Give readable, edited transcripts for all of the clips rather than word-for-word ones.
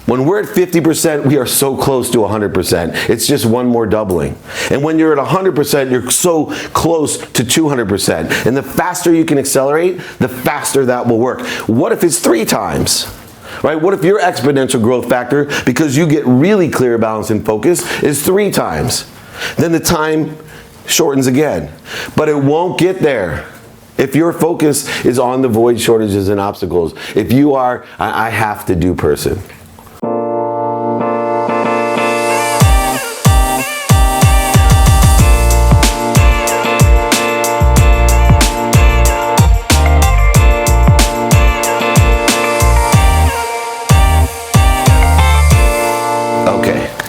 When we're at 50%, we are so close to 100%. It's just one more doubling. And when you're at 100%, you're so close to 200%. And the faster you can accelerate, the faster that will work. What if it's 3 times? Right? What if your exponential growth factor, because you get really clear, balance, and focus, is 3 times? Then the time shortens again. But it won't get there if your focus is on the void, shortages, and obstacles. If you are, I have to do person.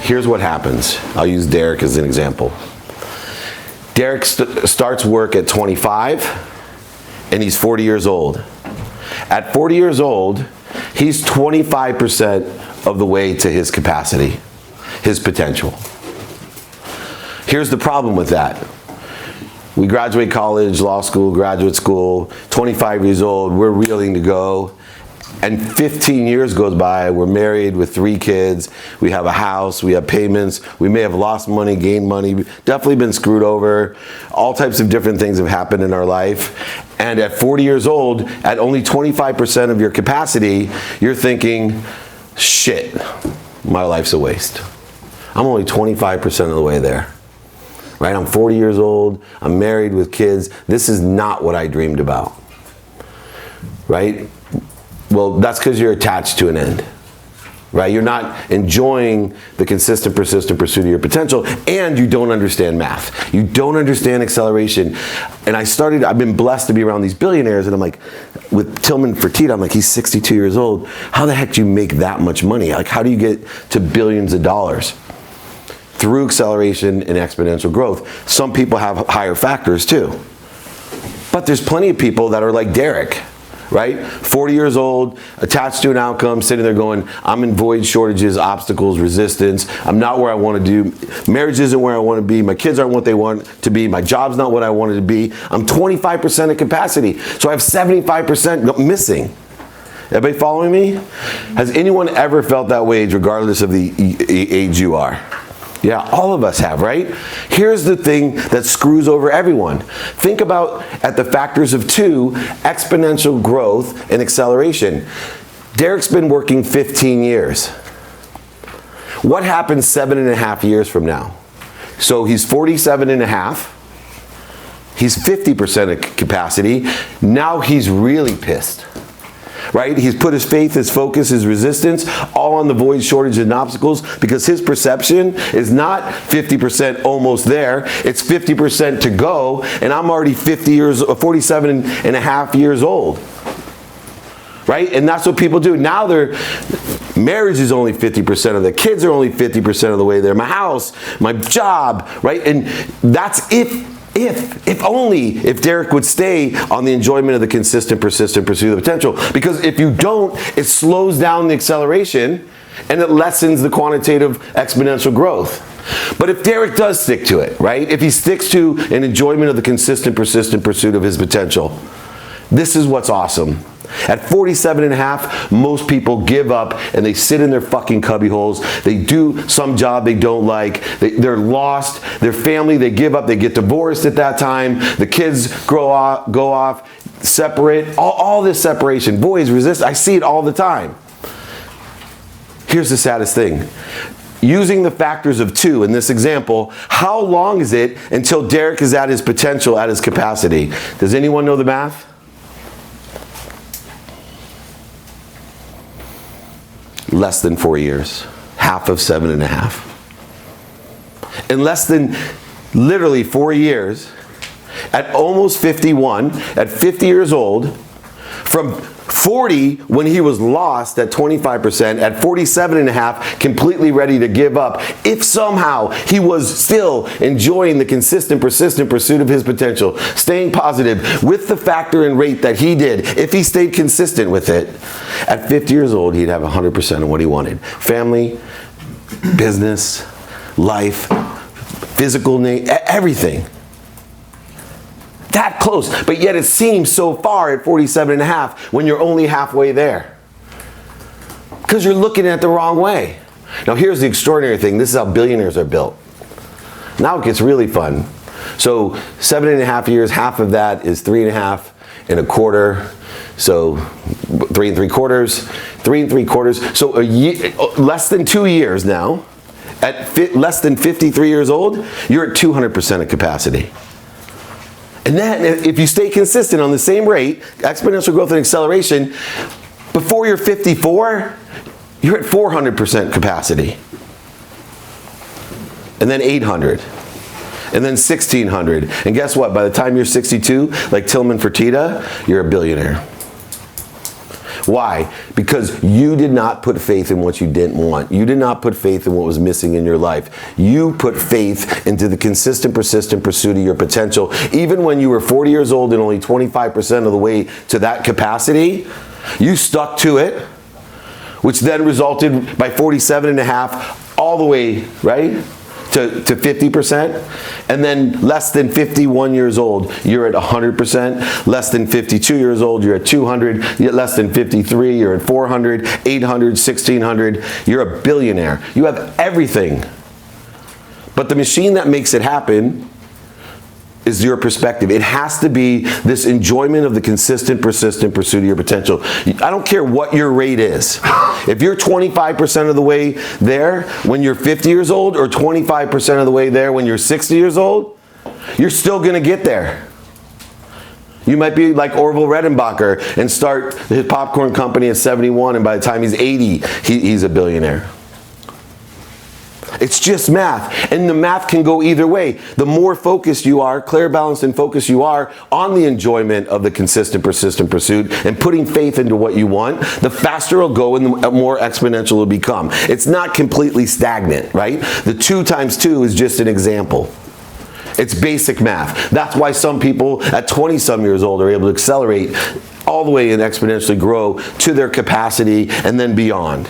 Here's what happens. I'll use Derek as an example. Derek starts work at 25 and he's 40 years old. At 40 years old, he's 25% of the way to his capacity, his potential. Here's the problem with that. We graduate college, law school, graduate school, 25 years old, we're reeling to go. And 15 years goes by, we're married with 3 kids, we have a house, we have payments, we may have lost money, gained money, definitely been screwed over. All types of different things have happened in our life. And at 40 years old, at only 25% of your capacity, you're thinking, shit, my life's a waste. I'm only 25% of the way there. Right? I'm 40 years old, I'm married with kids, this is not what I dreamed about. Right? Well, that's because you're attached to an end, right? You're not enjoying the consistent, persistent pursuit of your potential, and you don't understand math. You don't understand acceleration. And I've been blessed to be around these billionaires, and I'm like, with Tillman Fertitta, I'm like, he's 62 years old. How the heck do you make that much money? Like, how do you get to billions of dollars? Through acceleration and exponential growth. Some people have higher factors too. But there's plenty of people that are like Derek, right? 40 years old, attached to an outcome, sitting there going, I'm in void, shortages, obstacles, resistance. I'm not where I want to do. Marriage isn't where I want to be. My kids aren't what they want to be. My job's not what I wanted to be. I'm 25% of capacity. So I have 75% missing. Everybody following me? Has anyone ever felt that way, regardless of the age you are? Yeah, all of us have, right? Here's the thing that screws over everyone. Think about at the factors of 2, exponential growth and acceleration. Derek's been working 15 years. What happens 7.5 years from now? So he's 47.5. He's 50% of capacity. Now he's really pissed. Right? He's put his faith, his focus, his resistance all on the void, shortage, and obstacles because his perception is not 50% almost there. It's 50% to go, and I'm already 47.5 years old. Right? And that's what people do. Now their marriage is only 50% of the kids are only 50% of the way there. My house, my job, right? And that's if only Derek would stay on the enjoyment of the consistent, persistent pursuit of the potential. Because if you don't, it slows down the acceleration and it lessens the quantitative exponential growth. But if Derek does stick to it, right? If he sticks to an enjoyment of the consistent, persistent pursuit of his potential, this is what's awesome. At 47.5, most people give up and they sit in their fucking cubby holes. They do some job they don't like. They're lost. Their family, they give up. They get divorced at that time. The kids go off, separate. All this separation. Boys resist. I see it all the time. Here's the saddest thing. Using the factors of 2 in this example, how long is it until Derek is at his potential, at his capacity? Does anyone know the math? Less than 4 years, half of 7.5. In less than literally 4 years, at almost 51, at 50 years old, from 40 when he was lost at 25%, at 47.5, completely ready to give up. If somehow he was still enjoying the consistent, persistent pursuit of his potential, staying positive with the factor and rate that he did, if he stayed consistent with it, at 50 years old, he'd have 100% of what he wanted. Family, business, life, physical need, everything. That close, but yet it seems so far at 47.5 when you're only halfway there. Because you're looking at it the wrong way. Now here's the extraordinary thing. This is how billionaires are built. Now it gets really fun. So 7.5 years, half of that is 3.5 1/4. So 3 3/4, 3 3/4. So a year, less than 2 years now, at less than 53 years old, you're at 200% of capacity. And then if you stay consistent on the same rate, exponential growth and acceleration, before you're 54, you're at 400% capacity. And then 800. And then 1600. And guess what? By the time you're 62, like Tillman Fertitta, you're a billionaire. Why? Because you did not put faith in what you didn't want. You did not put faith in what was missing in your life. You put faith into the consistent, persistent pursuit of your potential. Even when you were 40 years old and only 25% of the way to that capacity, you stuck to it, which then resulted by 47.5 all the way, right? To 50%, and then less than 51 years old, you're at 100%, less than 52 years old, you're at 200, less than 53, you're at 400, 800, 1600, you're a billionaire. You have everything. But the machine that makes it happen is your perspective. It has to be this enjoyment of the consistent, persistent pursuit of your potential. I don't care what your rate is. If you're 25% of the way there when you're 50 years old, or 25% of the way there when you're 60 years old, you're still gonna get there. You might be like Orville Redenbacher and start his popcorn company at 71, and by the time he's 80, he's a billionaire. It's just math, and the math can go either way. The more focused you are, clear, balanced, and focused you are on the enjoyment of the consistent, persistent pursuit and putting faith into what you want, the faster it'll go and the more exponential it'll become. It's not completely stagnant, right? The 2 times 2 is just an example. It's basic math. That's why some people at 20-some years old are able to accelerate all the way and exponentially grow to their capacity and then beyond.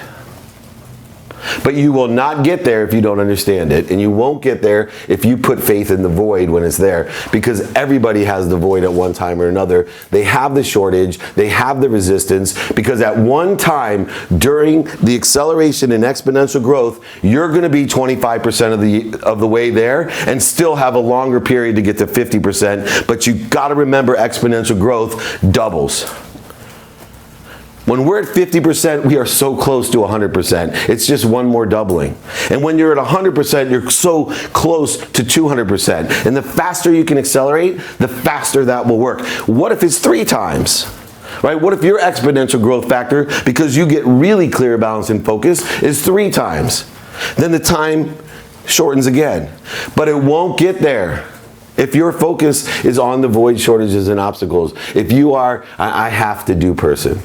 But you will not get there if you don't understand it, and you won't get there if you put faith in the void when it's there, because everybody has the void at one time or another. They have the shortage, they have the resistance, because at one time during the acceleration and exponential growth, you're going to be 25% of the way there and still have a longer period to get to 50%, but you got to remember exponential growth doubles. When we're at 50%, we are so close to 100%. It's just one more doubling. And when you're at 100%, you're so close to 200%. And the faster you can accelerate, the faster that will work. What if it's 3 times? Right? What if your exponential growth factor, because you get really clear, balanced, and focused, is 3 times? Then the time shortens again. But it won't get there if your focus is on the void, shortages, and obstacles. If you are, I have to do person.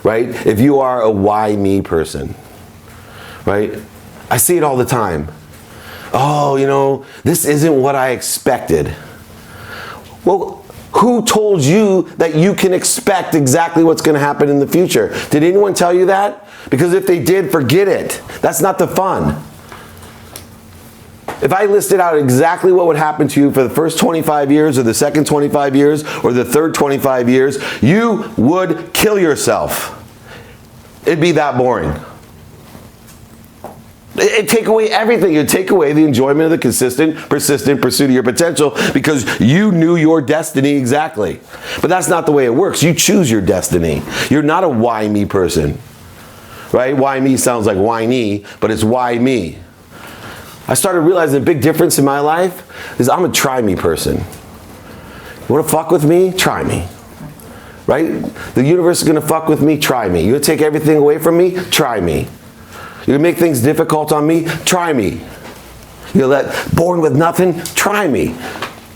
Right? If you are a why me person, right? I see it all the time. Oh, you know, this isn't what I expected. Well, who told you that you can expect exactly what's going to happen in the future? Did anyone tell you that? Because if they did, forget it. That's not the fun. If I listed out exactly what would happen to you for the first 25 years or the second 25 years or the third 25 years, you would kill yourself. It'd be that boring. It'd take away everything. It'd take away the enjoyment of the consistent, persistent pursuit of your potential, because you knew your destiny exactly. But that's not the way it works. You choose your destiny. You're not a why me person. Right? Why me sounds like whiny, but it's why me. I started realizing a big difference in my life is I'm a try me person. You want to fuck with me? Try me. Right? The universe is going to fuck with me? Try me. You're going to take everything away from me? Try me. You're going to make things difficult on me? Try me. You're born with nothing? Try me.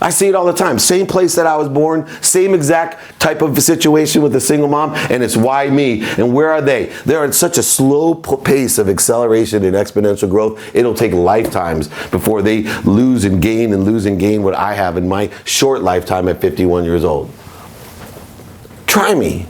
I see it all the time. Same place that I was born, same exact type of situation with a single mom, and it's why me. And where are they? They're at such a slow pace of acceleration and exponential growth, it'll take lifetimes before they lose and gain what I have in my short lifetime at 51 years old. Try me.